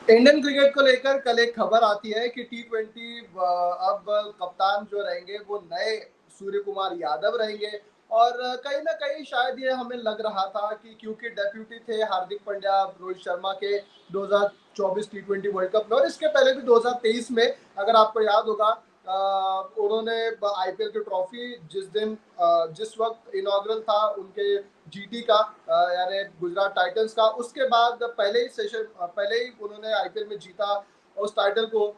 Indian cricket को लेकर कल एक खबर आती है कि टी20 अब कप्तान जो रहेंगे वो नए सूर्य कुमार यादव रहेंगे। और कहीं ना कहीं शायद ये हमें लग रहा था कि क्योंकि डेप्यूटी थे हार्दिक पांड्या रोहित शर्मा के 2024 टी20 वर्ल्ड कप में, और इसके पहले भी 2023 में अगर आपको याद होगा उन्होंने आईपीएल की ट्रॉफी जिस दिन जिस वक्त इनॉग्रल था उनके जीटी का, यानी गुजरात टाइटंस का, उसके बाद पहले ही उन्होंने आईपीएल में जीता उस टाइटल को।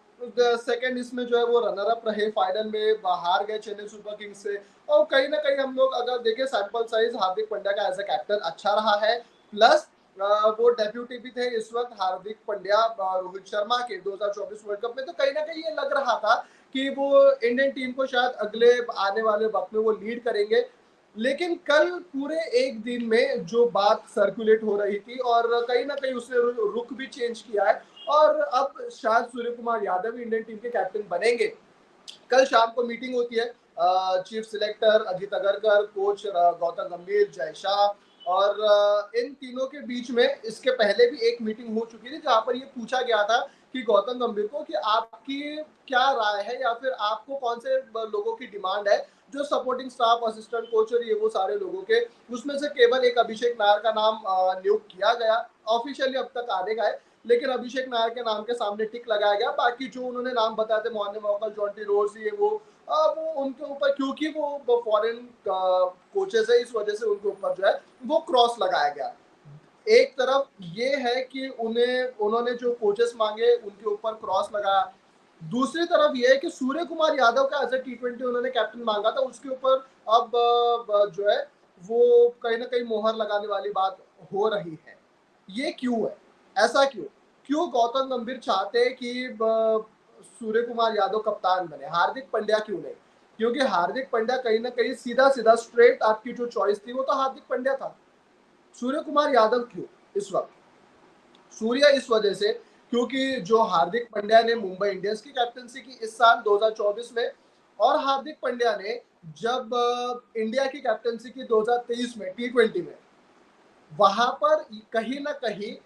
सेकंड इसमें जो है वो रनर अप रहे, फाइनल में हार गए चेन्नई सुपर किंग्स से। और कहीं ना कहीं हम लोग अगर देखें सैंपल साइज हार्दिक पांड्या का एज ए कैप्टन अच्छा रहा है, प्लस वो डेप्यूटी भी थे इस वक्त हार्दिक पांड्या रोहित शर्मा के 2024 वर्ल्ड कप में। तो कहीं ना कहीं ये लग रहा था कि वो इंडियन टीम को शायद अगले आने वाले वक्त में वो लीड करेंगे। लेकिन कल पूरे एक दिन में जो बात सर्कुलेट हो रही थी, और कहीं ना कहीं उसने रुख भी चेंज किया है, और अब शायद सूर्य कुमार यादव इंडियन टीम के कैप्टन बनेंगे। कल शाम को मीटिंग होती है, chief selector Ajit Agarkar, coach Gautam गंभीर, जय शाह, और इन तीनों के बीच में इसके पहले भी एक मीटिंग हो चुकी थी जहां पर ये पूछा गया था कि गौतम गंभीर को कि आपकी क्या राय है या फिर आपको कौन से लोगों की डिमांड है जो सपोर्टिंग स्टाफ, असिस्टेंट कोच और ये वो सारे लोगों के। उसमें से केवल एक अभिषेक नायर का नाम नियुक्त किया गया, ऑफिशियली अब तक आने का है, लेकिन अभिषेक नायर के नाम के सामने टिक लगाया गया। बाकी जो उन्होंने नाम बताए थे मोहन मोकल, जॉन्टी रोड्स, ये वो उनके ऊपर, क्योंकि वो फॉरेन कोचेस है, इस वजह से उनके ऊपर जो है वो क्रॉस लगाया गया। एक तरफ ये है कि उन्होंने जो कोचेस मांगे उनके ऊपर क्रॉस लगाया, दूसरी तरफ ये है कि सूर्य कुमार यादव का एज ए टी20 उन्होंने कैप्टन मांगा था, उसके ऊपर अब जो है वो कहीं ना कहीं मोहर लगाने वाली बात हो रही है। ये क्यों है? ऐसा क्यों? क्यों गौतम गंभीर चाहते हैं कि सूर्य कुमार यादव कप्तान बने, हार्दिक पांड्या क्यों नहीं? क्योंकि हार्दिक पांड्या कहीं ना कहीं सीधा सीधा स्ट्रेट आपकी जो चॉइस थी वो तो हार्दिक पांड्या था। सूर्य कुमार यादव क्यों इस वक्त? सूर्य इस वजह से क्योंकि जो हार्दिक पांड्या ने मुंबई इंडियंस की कैप्टनसी की इस साल 2024 में, और हार्दिक पांड्या ने जब इंडिया की कैप्टनसी की 2023 में टी20 में, वहां पर कहीं ना कहीं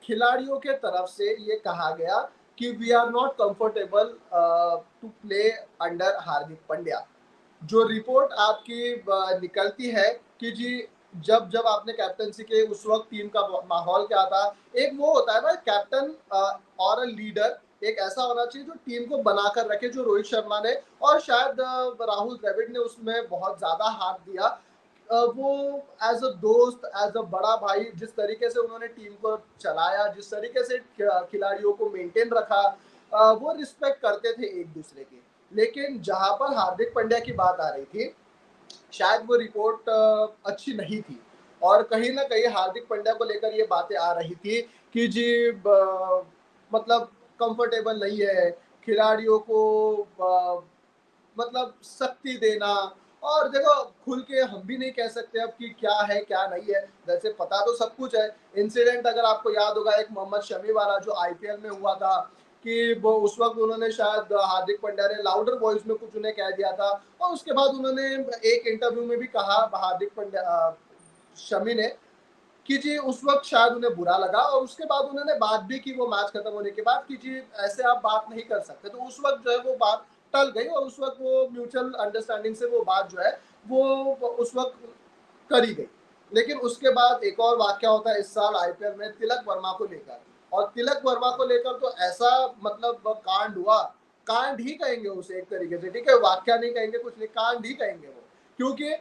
खिलाड़ियों के तरफ से ये कहा गया कि we are not comfortable to play under Hardik Pandya. जो रिपोर्ट आपकी निकलती है कि जी जब जब आपने कैप्टनसी के उस वक्त टीम का माहौल क्या था, एक वो होता है ना कैप्टन और लीडर, एक ऐसा होना चाहिए जो टीम को बनाकर रखे, जो रोहित शर्मा ने और शायद राहुल द्रविड़ ने उसमें बहुत ज्यादा हाथ दिया। वो एज अ दोस्त, एज अ बड़ा भाई, जिस तरीके से उन्होंने टीम को चलाया, जिस तरीके से खिलाड़ियों को मेंटेन रखा, वो रिस्पेक्ट करते थे एक दूसरे की। लेकिन जहां पर हार्दिक पांड्या की बात आ रही थी, शायद वो रिपोर्ट अच्छी नहीं थी, और कहीं ना कहीं हार्दिक पांड्या को लेकर ये बातें आ रही थी कि जी मतलब कंफर्टेबल नहीं है खिलाड़ियों को, मतलब शक्ति देना। और देखो, खुल के हम भी नहीं कह सकते अब कि क्या है क्या नहीं है, वैसे पता तो सब कुछ है। इंसिडेंट अगर आपको याद होगा एक मोहम्मद शमी वाला जो आईपीएल में हुआ था, कि वो उस वक्त उन्होंने शायद हार्दिक पांड्या ने लाउडर वॉइस में कुछ उन्हें कह दिया था, और उसके बाद उन्होंने एक इंटरव्यू में भी कहा हार्दिक पांड्या शमी ने कि जी उस वक्त शायद उन्हें बुरा लगा, और उसके बाद उन्होंने बात भी की वो मैच खत्म होने के बाद कि जी ऐसे आप बात नहीं कर सकते। तो उस वक्त जो है वो बात टल गई, और उस वक्त वो म्यूचुअल अंडरस्टैंडिंग से वो बात जो है वो उस वक्त करी गई। लेकिन उसके बाद एक और वाक्य होता है इस साल आईपीएल में तिलक वर्मा को लेकर, और तिलक वर्मा को लेकर तो ऐसा मतलब कांड हुआ, कांड ही कहेंगे उसे एक तरीके से, ठीक है, वाक्य नहीं कहेंगे, कुछ नहीं, कांड ही कहेंगे वो। क्योंकि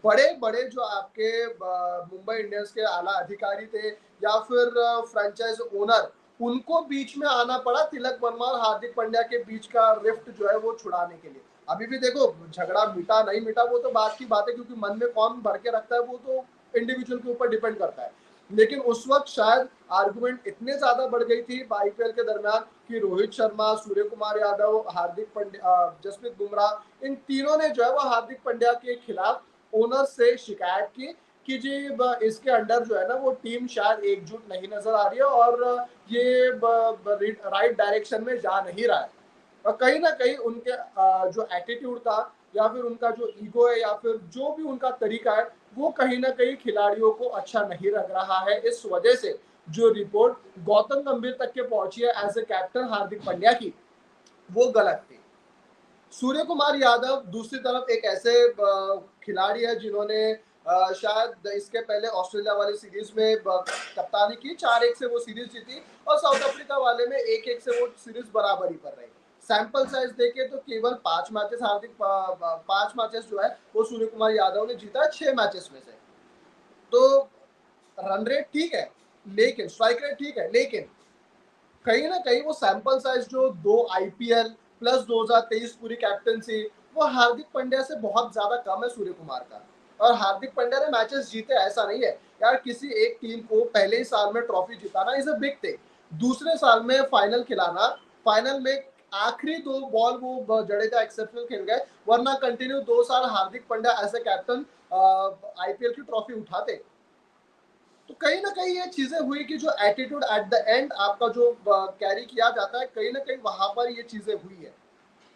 बड़े बड़े जो आपके मुंबई इंडियंस के आला अधिकारी थे या फिर फ्रेंचाइज ओनर, उनको बीच में आना पड़ा तिलक वर्मा और हार्दिक पांड्या के बीच का रिफ्ट जो है वो छुड़ाने के लिए। अभी भी देखो, झगड़ा मिटा नहीं मिटा वो तो बात की बात है, क्योंकि मन में कौन भर के रखता है वो तो इंडिविजुअल के ऊपर डिपेंड करता है। लेकिन उस वक्त शायद आर्गुमेंट इतने ज्यादा बढ़ गई थी आईपीएल के दरमियान कि रोहित शर्मा, सूर्य कुमार यादव, हार्दिक पांड्या, जसप्रीत बुमराह, इन तीनों ने जो है वो हार्दिक पांड्या के खिलाफ ओनर से शिकायत की कि जी इसके अंडर जो है ना वो टीम शायद एकजुट नहीं नजर आ रही है, और ये राइट डायरेक्शन में जा नहीं रहा है। और कहीं ना कहीं उनके जो एटीट्यूड था, या फिर उनका जो ईगो है, या फिर जो भी उनका तरीका है, वो कहीं ना कहीं खिलाड़ियों को अच्छा नहीं लग रहा है। इस वजह से जो रिपोर्ट गौतम गंभीर तक के पहुंची है as a captain Hardik Pandya की, वो गलत थी। सूर्य कुमार यादव दूसरी तरफ एक ऐसे खिलाड़ी है जिन्होंने शायद इसके पहले ऑस्ट्रेलिया वाली सीरीज में कप्तानी की, 4-1 से वो सीरीज जीती, और साउथ अफ्रीका वाले में 1-1 से वो सीरीज बराबरी पर रही। सैंपल साइज देखे तो केवल 5 मैचेस हार्दिक 5 मैचेस जो है वो सूर्य कुमार यादव ने जीता है 6 मैचेस में से। तो रन रेट ठीक है, लेकिन स्ट्राइक रेट ठीक है, लेकिन कहीं ना कहीं वो सैंपल साइज जो 2 आईपीएल प्लस 2023 पूरी कैप्टनसी, वो हार्दिक पांड्या से बहुत ज्यादा कम है सूर्य कुमार का। और हार्दिक पांड्या ने मैचेस जीते, ऐसा नहीं है यार, किसी एक टीम को पहले ही साल में ट्रॉफी जिताना इज अ बिग थिंग, दूसरे साल में फाइनल खिलाना, फाइनल में आखिरी 2 बॉल वो जडेजा एक्सेप्शनल खेल गए, वरना कंटिन्यू 2 साल Hardik Pandya as a captain IPL की ट्रॉफी उठाते। तो कहीं ना कहीं ये चीजें हुई कि जो एटीट्यूड एट द एंड आपका जो कैरी किया जाता है, कहीं ना कहीं वहां पर ये चीजें हुई है।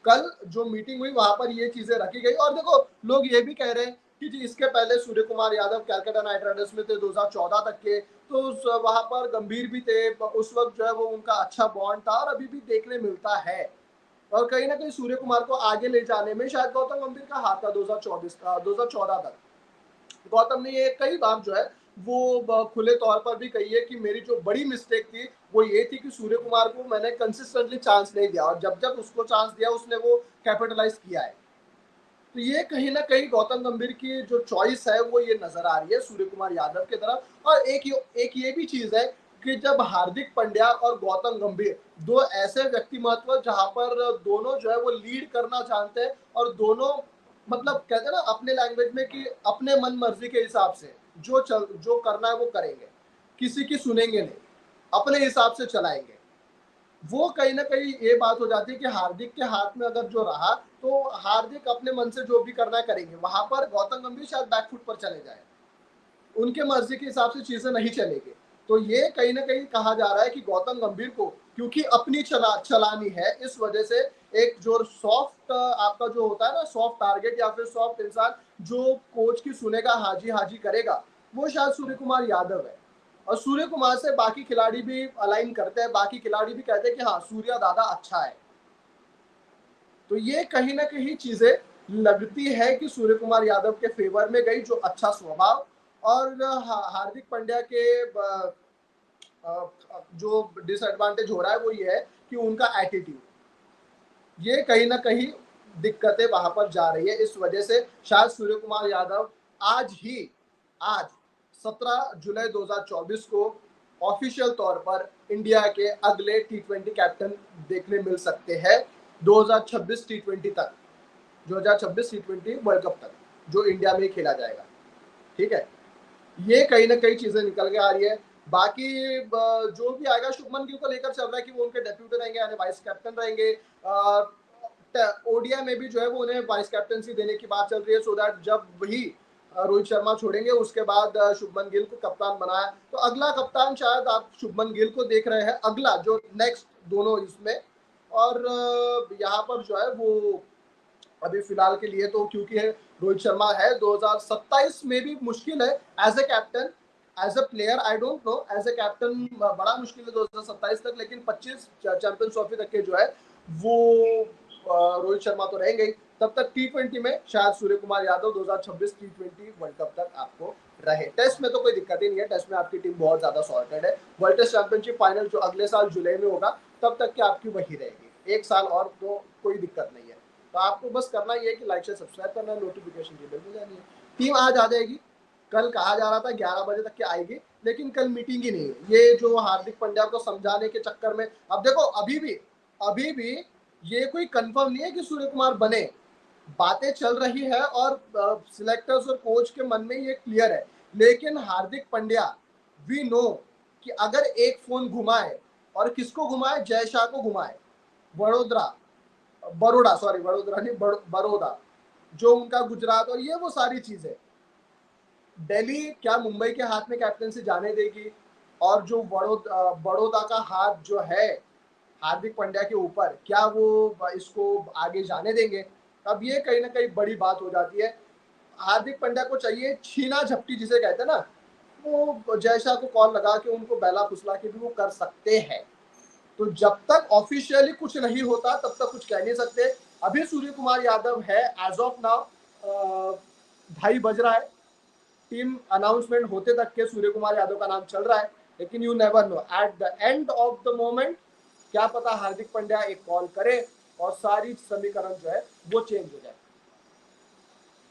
कल जो मीटिंग हुई वहां पर ये चीजें रखी गई। और देखो, लोग ये भी कह रहे हैं कि जी इसके पहले सूर्य कुमार यादव कैलकाटा नाइट राइडर्स में थे 2014 तक के, तो वहां पर गंभीर भी थे, उस वक्त जो है वो उनका अच्छा बॉन्ड था और अभी भी देखने मिलता है। और कहीं ना कहीं सूर्य कुमार को आगे ले जाने में शायद गौतम गंभीर का हाथ था 2024 का 2014 तक। गौतम ने ये कई बार जो है वो खुले तौर पर भी कही है कि मेरी जो बड़ी मिस्टेक थी वो ये थी कि सूर्य कुमार को मैंने कंसिस्टेंटली चांस नहीं दिया, और जब जब उसको चांस दिया उसने वो कैपिटलाइज किया है। तो ये कहीं ना कहीं गौतम गंभीर की जो चॉइस है वो ये नजर आ रही है सूर्य कुमार यादव की तरफ। और एक ये भी चीज है कि जब हार्दिक पांड्या और गौतम गंभीर, दो ऐसे व्यक्तिमत्व जहां पर दोनों जो है वो लीड करना चाहते हैं, और दोनों मतलब कहते हैं ना अपने लैंग्वेज में कि अपने मन मर्जी के हिसाब से जो करना है वो करेंगे, किसी की सुनेंगे नहीं, अपने हिसाब से चलाएंगे, वो कहीं ना कहीं ये बात हो जाती है कि हार्दिक के हाथ में अगर जो रहा तो हार्दिक अपने मन से जो भी करना है करेंगे, वहां पर गौतम गंभीर शायद बैकफुट पर चले जाए, उनके मर्जी के हिसाब से चीजें नहीं चलेगी। तो ये कहीं ना कहीं कहा जा रहा है कि गौतम गंभीर को क्योंकि अपनी चलानी है, इस वजह से एक जो सॉफ्ट आपका जो होता है ना, सॉफ्ट टारगेट या फिर सॉफ्ट इंसान जो कोच की सुनेगा, हाजी हाजी करेगा, वो शायद सूर्य कुमार यादव है। और सूर्य कुमार से बाकी खिलाड़ी भी अलाइन करते हैं, बाकी खिलाड़ी भी कहते हैं कि हाँ सूर्या दादा अच्छा है। तो ये कहीं ना कहीं चीजें लगती है कि सूर्य कुमार यादव के फेवर में गई, जो अच्छा स्वभाव, और हार्दिक पांड्या के जो डिसएडवांटेज हो रहा है वो ये है कि उनका एटीट्यूड, ये कहीं ना कहीं दिक्कतें वहां पर जा रही है। इस वजह से शायद सूर्य कुमार यादव आज 17 जुलाई 2024 को ऑफिशियल तौर पर इंडिया के अगले टी20 कैप्टन देखने मिल सकते हैं, 2026 टी20 तक, 2026 टी20 वर्ल्ड कप तक, जो इंडिया में खेला जाएगा। ठीक है, ये कहीं ना कहीं चीजें निकल के आ रही है। बाकी जो भी आएगा शुभमन गिल को लेकर चल रहा है कि वो उनके डेप्यूटी रहेंगे, यानी वाइस कैप्टन रहेंगे। ओडिया में भी जो है वो उन्हें वाइस कैप्टनसी देने की बात चल रही है, सो दैट जब वही रोहित शर्मा छोड़ेंगे उसके बाद शुभमन गिल को कप्तान बनाया, तो अगला कप्तान शायद आप शुभमन गिल को देख रहे हैं, अगला जो नेक्स्ट दोनों इसमें। और यहाँ पर जो है वो अभी फिलहाल के लिए तो क्योंकि रोहित शर्मा है, 2027 में भी मुश्किल है as a captain, as a player I don't know, as a captain बड़ा मुश्किल है 2027 तक, लेकिन 25 चैंपियंस ट्रॉफी तक के जो है वो रोहित शर्मा तो रहेंगे ही। तब तक टी20 में शायद सूर्य कुमार यादव 2026 टी20 वर्ल्ड कप तक आपको रहे। टेस्ट में तो कोई दिक्कत ही नहीं है, टेस्ट में आपकी टीम बहुत ज्यादा सॉर्टेड है। वर्ल्ड टेस्ट चैंपियनशिप फाइनल जो अगले साल जुलाई में होगा तब तक की आपकी वही रहेगी, 1 साल और, तो कोई दिक्कत नहीं है। तो आपको बस करना ये है कि लाइक से सब्सक्राइब करना है, नोटिफिकेशन की बेल बजानी है। टीम आज आ जाएगी, कल कहा जा रहा था 11 बजे तक की आएगी, लेकिन कल मीटिंग ही नहीं है। ये जो हार्दिक पांड्या को समझाने के चक्कर में, अब देखो अभी भी ये कोई कंफर्म नहीं है कि सूर्य कुमार बने, बातें चल रही है और सिलेक्टर्स और कोच के मन में ये क्लियर है। लेकिन हार्दिक पांड्या वी नो कि अगर एक फोन घुमाए, और किसको घुमाए, जय शाह को घुमाए, वडोदरा बड़ोड़ा सॉरी वडोदरा नहीं बड़ौदा, जो उनका गुजरात और ये वो सारी चीजें, दिल्ली क्या मुंबई के हाथ में कैप्टनसी जाने देगी? और जो बड़ौदा का हाथ जो है हार्दिक पांड्या के ऊपर, क्या वो इसको आगे जाने देंगे? अब ये कहीं ना कहीं बड़ी बात हो जाती है। हार्दिक पांड्या को चाहिए छीना झपटी जिसे कहते हैं ना, वो जयशाह को कॉल लगा के उनको बहला फुसला के भी वो कर सकते हैं। तो जब तक ऑफिशियली कुछ नहीं होता तब तक कुछ कह नहीं सकते। अभी सूर्य कुमार यादव है एज ऑफ नाउ 2:30 बज रहा है, टीम अनाउंसमेंट होते तक के सूर्य कुमार यादव का नाम चल रहा है, लेकिन you never know at the end of the moment क्या पता हार्दिक पांड्या एक कॉल करे और सारी समीकरण जो है वो चेंज हो जाए।